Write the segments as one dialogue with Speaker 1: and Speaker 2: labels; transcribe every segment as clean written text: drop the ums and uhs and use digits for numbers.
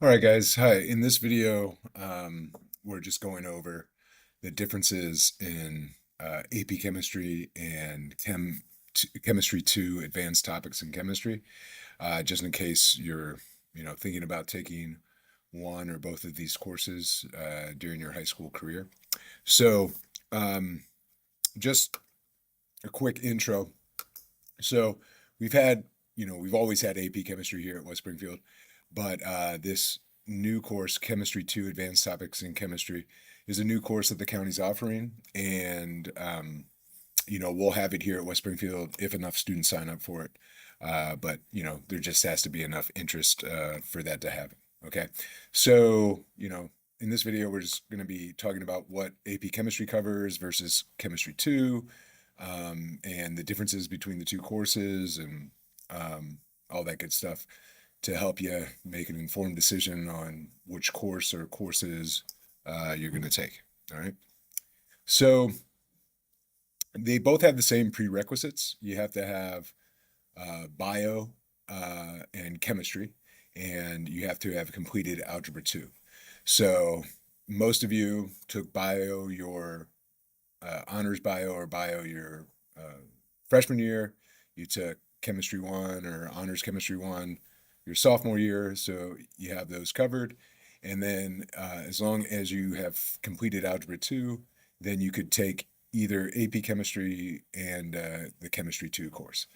Speaker 1: All right, guys. Hi. In this video, we're just going over the differences in AP Chemistry and Chemistry 2 Advanced Topics in Chemistry, just in case you're, thinking about taking one or both of these courses during your high school career. So, um, just a quick intro. So, we've had, we've always had AP Chemistry here at West Springfield, but this new course, Chemistry 2 Advanced Topics in Chemistry, is a new course that the county's offering. And, we'll have it here at West Springfield if enough students sign up for it. But, there just has to be enough interest for that to happen. Okay. So, in this video, we're just going to be talking about what AP Chemistry covers versus Chemistry 2, and the differences between the two courses and all that good stuff to help you make an informed decision on which course or courses you're going to take. All right. So they both have the same prerequisites. You have to have bio and chemistry, and you have to have completed Algebra 2. So most of you took bio your honors bio or bio your freshman year. You took chemistry 1 or honors chemistry 1 your sophomore year, so you have those covered. And then as long as you have completed Algebra 2, then you could take either AP Chemistry and the Chemistry 2 course.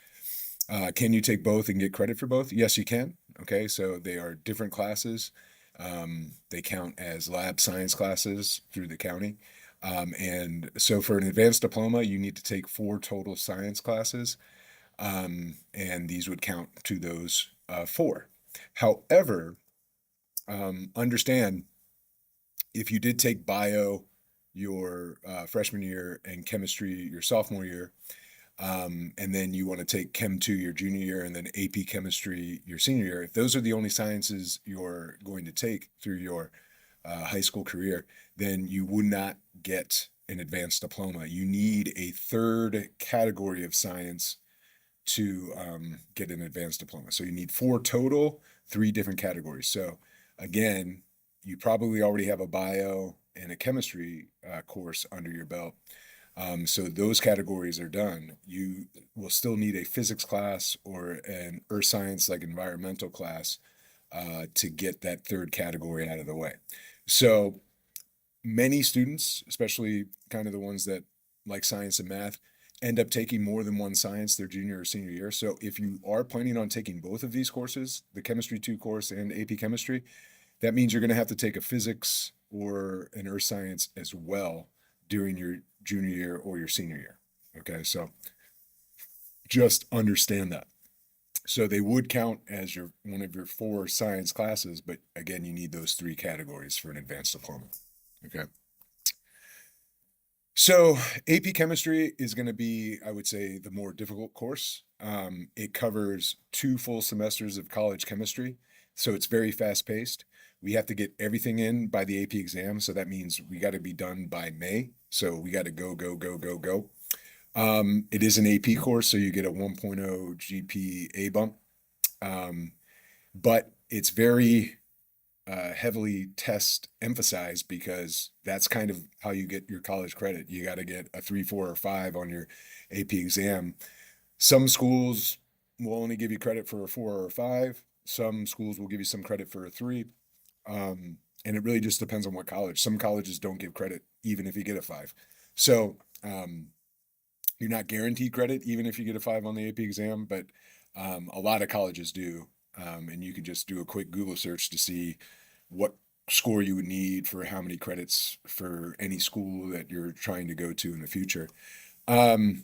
Speaker 1: Can you take both and get credit for both? Yes, you can. Okay, so they are different classes. They count as lab science classes through the county. And so for an advanced diploma, you need to take 4 total science classes, and these would count to those 4. However, understand if you did take bio your freshman year and chemistry your sophomore year, and then you want to take Chem 2 your junior year and then AP Chemistry your senior year, if those are the only sciences you're going to take through your high school career, then you would not get an advanced diploma. You need a third category of science to get an advanced diploma. So you need 4 total, 3 different categories. So again, you probably already have a bio and a chemistry course under your belt. So those categories are done. You will still need a physics class or an earth science like environmental class to get that third category out of the way. So many students, especially kind of the ones that like science and math, end up taking more than one science their junior or senior year. So if you are planning on taking both of these courses, the Chemistry 2 course and AP Chemistry, that means you're going to have to take a physics or an earth science as well during your junior year or your senior year. Okay, so just understand that. So they would count as your one of your 4 science classes, but again, you need those 3 categories for an advanced diploma. Okay. So AP Chemistry is going to be, I would say, the more difficult course. It covers 2 full semesters of college chemistry, so it's very fast paced. We have to get everything in by the AP exam, so that means we got to be done by May. So we got to go, go, go, go, go. It is an AP course, so you get a 1.0 GPA bump, but it's very heavily test emphasized because that's kind of how you get your college credit. You got to get a 3, 4, or 5 on your AP exam. Some schools will only give you credit for a 4 or a 5. Some schools will give you some credit for a 3. And it really just depends on what college. Some colleges don't give credit even if you get a 5. So you're not guaranteed credit even if you get a 5 on the AP exam, but a lot of colleges do. And you can just do a quick Google search to see what score you would need for how many credits for any school that you're trying to go to in the future. But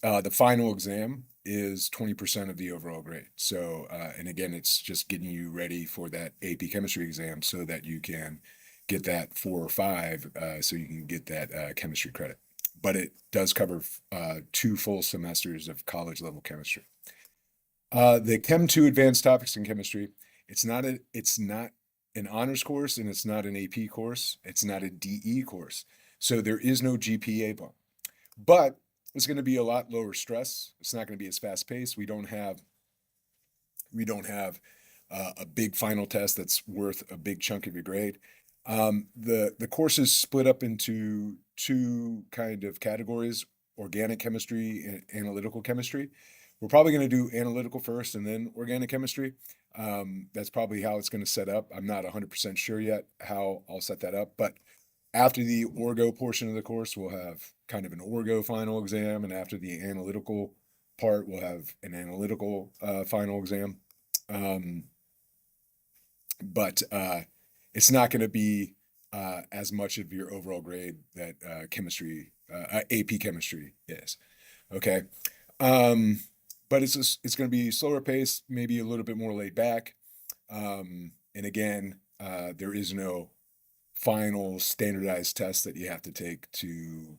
Speaker 1: the final exam is 20% of the overall grade. So, and again, it's just getting you ready for that AP chemistry exam so that you can get that 4 or 5, so you can get that chemistry credit. But it does cover 2 full semesters of college level chemistry. The Chem 2 Advanced Topics in Chemistry, it's not an honors course and it's not an AP course. It's not a DE course. So there is no GPA bump. But it's going to be a lot lower stress. It's not going to be as fast paced. We don't have a big final test that's worth a big chunk of your grade. The course is split up into two kind of categories: organic chemistry and analytical chemistry. We're probably going to do analytical first and then organic chemistry. That's probably how it's going to set up. I'm not 100% sure yet how I'll set that up, but after the orgo portion of the course, we'll have kind of an orgo final exam, and after the analytical part, we'll have an analytical final exam. But it's not going to be as much of your overall grade that AP chemistry is. Okay. But it's going to be slower pace, maybe a little bit more laid back. And again, there is no final standardized test that you have to take to,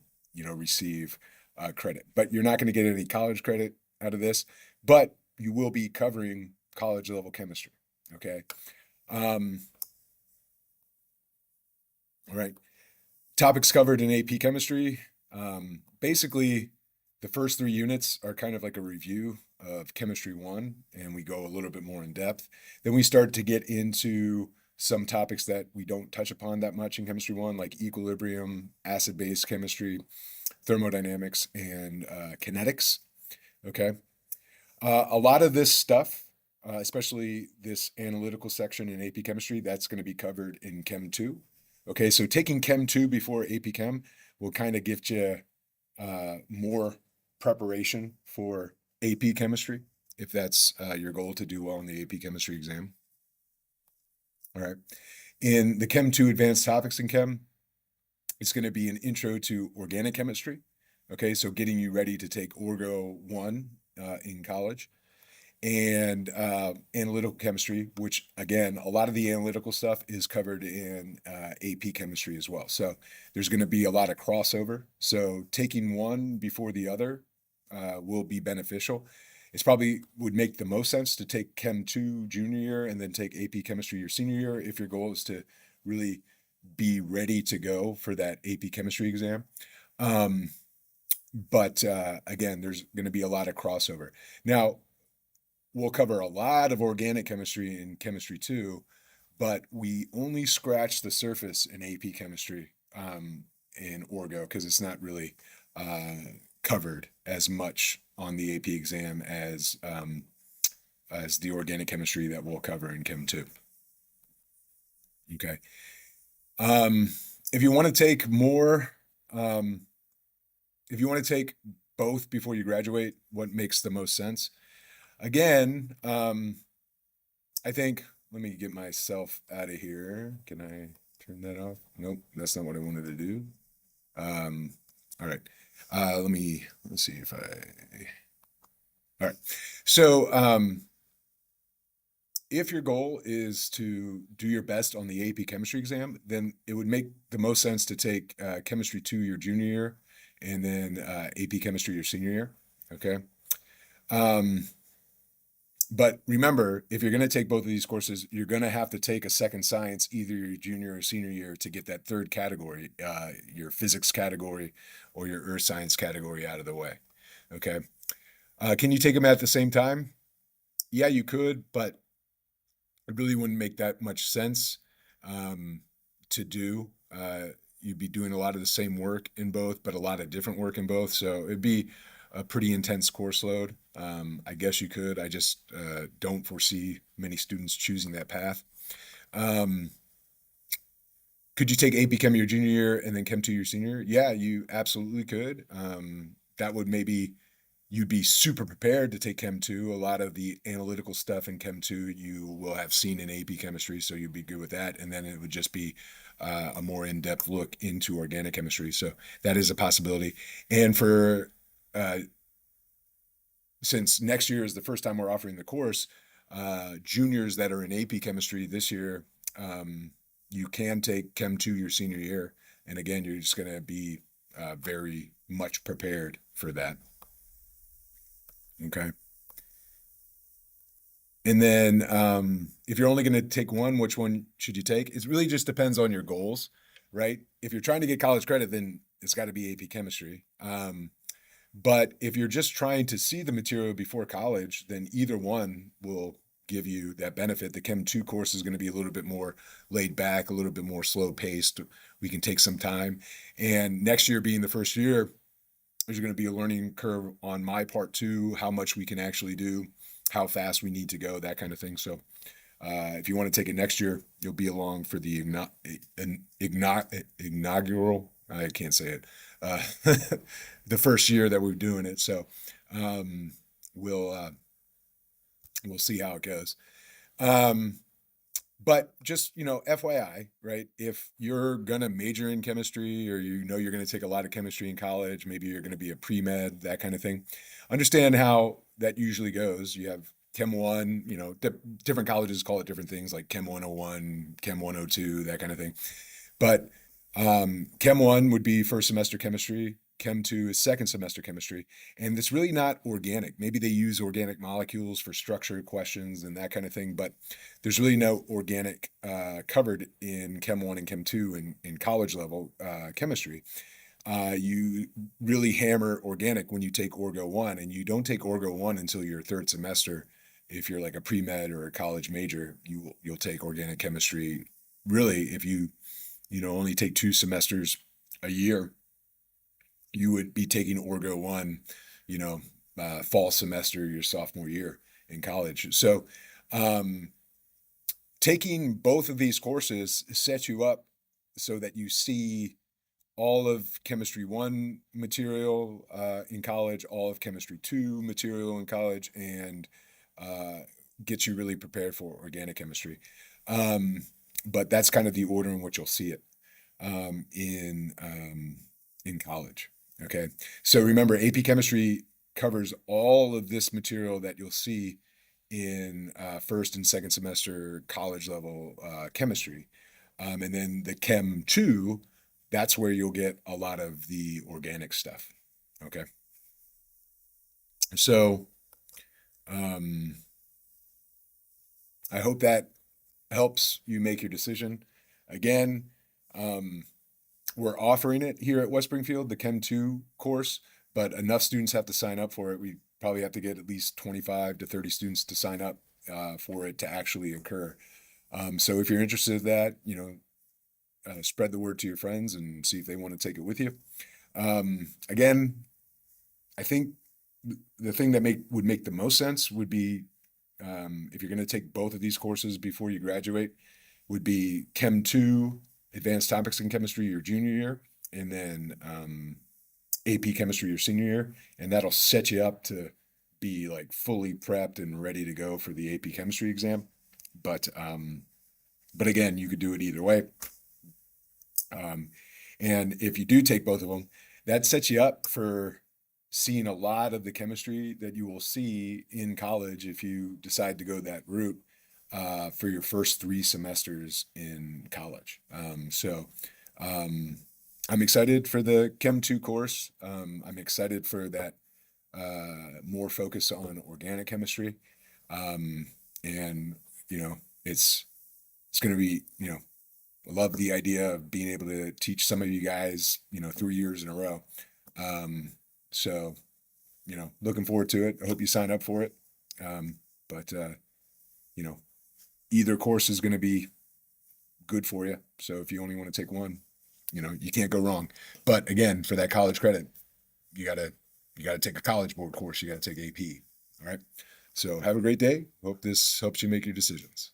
Speaker 1: receive credit. But you're not going to get any college credit out of this, but you will be covering college level chemistry. Okay. All right. Topics covered in AP chemistry. Basically, the first 3 units are kind of like a review of chemistry 1, and we go a little bit more in depth. Then we start to get into some topics that we don't touch upon that much in chemistry 1, like equilibrium, acid-base chemistry, thermodynamics, and kinetics. Okay. A lot of this stuff, especially this analytical section in AP chemistry, that's going to be covered in Chem 2. Okay, so taking Chem 2 before AP Chem will kind of give you more preparation for AP chemistry, if that's your goal to do well in the AP chemistry exam. All right. In the Chem 2 advanced topics in Chem, it's going to be an intro to organic chemistry. Okay, so getting you ready to take Orgo 1 in college. And analytical chemistry, which again, a lot of the analytical stuff is covered in AP chemistry as well. So there's going to be a lot of crossover. So taking one before the other will be beneficial. It's probably would make the most sense to take Chem 2 junior year and then take AP chemistry your senior year if your goal is to really be ready to go for that AP chemistry exam. But again, there's going to be a lot of crossover. Now, we'll cover a lot of organic chemistry in chemistry 2, but we only scratch the surface in AP chemistry in Orgo because it's not really covered as much on the AP exam as the organic chemistry that we'll cover in Chem 2. Okay. If you want to take more, if you want to take both before you graduate, what makes the most sense? Again, I think, let me get myself out of here. Can I turn that off? Nope, that's not what I wanted to do. All right. Let's see if all right. So, if your goal is to do your best on the AP chemistry exam, then it would make the most sense to take chemistry 2 your junior year and then AP chemistry your senior year. Okay. But remember, if you're going to take both of these courses, you're going to have to take a second science either your junior or senior year to get that third category, your physics category or your earth science category out of the way. Okay. Can you take them at the same time? Yeah, you could, but it really wouldn't make that much sense to do. You'd be doing a lot of the same work in both, but a lot of different work in both. So it'd be a pretty intense course load. I guess you could. I just don't foresee many students choosing that path. Could you take AP Chem your junior year and then Chem 2 your senior year? Yeah, you absolutely could. That would maybe you'd be super prepared to take Chem 2. A lot of the analytical stuff in Chem 2 you will have seen in AP chemistry, so you'd be good with that. And then it would just be a more in-depth look into organic chemistry. So that is a possibility. And for since next year is the first time we're offering the course, juniors that are in AP chemistry this year, you can take Chem 2 your senior year. And again, you're just going to be very much prepared for that. Okay. And then if you're only going to take one, which one should you take? It really just depends on your goals, right? If you're trying to get college credit, then it's got to be AP chemistry. But if you're just trying to see the material before college, then either one will give you that benefit. The Chem 2 course is going to be a little bit more laid back, a little bit more slow paced. We can take some time. And next year being the first year, there's going to be a learning curve on my part too, how much we can actually do, how fast we need to go, that kind of thing. So if you want to take it next year, you'll be along for the inaugural, I can't say it, the first year that we're doing it. So um, we'll see how it goes. Um, but just, FYI, right? If you're going to major in chemistry, or you're going to take a lot of chemistry in college, maybe you're going to be a pre-med, that kind of thing, understand how that usually goes. You have Chem 1, different colleges call it different things, like Chem 101, Chem 102, that kind of thing. But Chem 1 would be first semester chemistry. Chem 2 is second semester chemistry. And it's really not organic. Maybe they use organic molecules for structured questions and that kind of thing, but there's really no organic covered in Chem 1 and Chem 2 in college level chemistry. You really hammer organic when you take Orgo 1, and you don't take Orgo 1 until your third semester. If you're like a pre-med or a college major, you'll take organic chemistry. Really, if you only take 2 semesters a year, you would be taking Orgo 1, fall semester, your sophomore year in college. So taking both of these courses sets you up so that you see all of Chemistry 1 material in college, all of Chemistry 2 material in college, and gets you really prepared for organic chemistry. But that's kind of the order in which you'll see it in college. Okay, so remember, AP Chemistry covers all of this material that you'll see in first and second semester college level chemistry. And then the Chem 2, that's where you'll get a lot of the organic stuff. Okay, so I hope that helps you make your decision. Again, we're offering it here at West Springfield, the Chem 2 course, but enough students have to sign up for it. We probably have to get at least 25 to 30 students to sign up for it to actually occur. So if you're interested in that, spread the word to your friends and see if they want to take it with you. Again, I think the thing that would make the most sense would be, if you're going to take both of these courses before you graduate, would be Chem 2, Advanced Topics in Chemistry, your junior year, and then AP Chemistry your senior year, and that'll set you up to be like fully prepped and ready to go for the AP Chemistry exam. But again, you could do it either way. And if you do take both of them, that sets you up for seeing a lot of the chemistry that you will see in college if you decide to go that route for your first 3 semesters in college. I'm excited for the Chem 2 course. I'm excited for that more focus on organic chemistry. And, it's going to be, I love the idea of being able to teach some of you guys, 3 years in a row. Looking forward to it. I hope you sign up for it. Either course is going to be good for you. So if you only want to take one, you can't go wrong. But again, for that college credit, you gotta take a College Board course. You gotta take AP. All right. So have a great day. Hope this helps you make your decisions.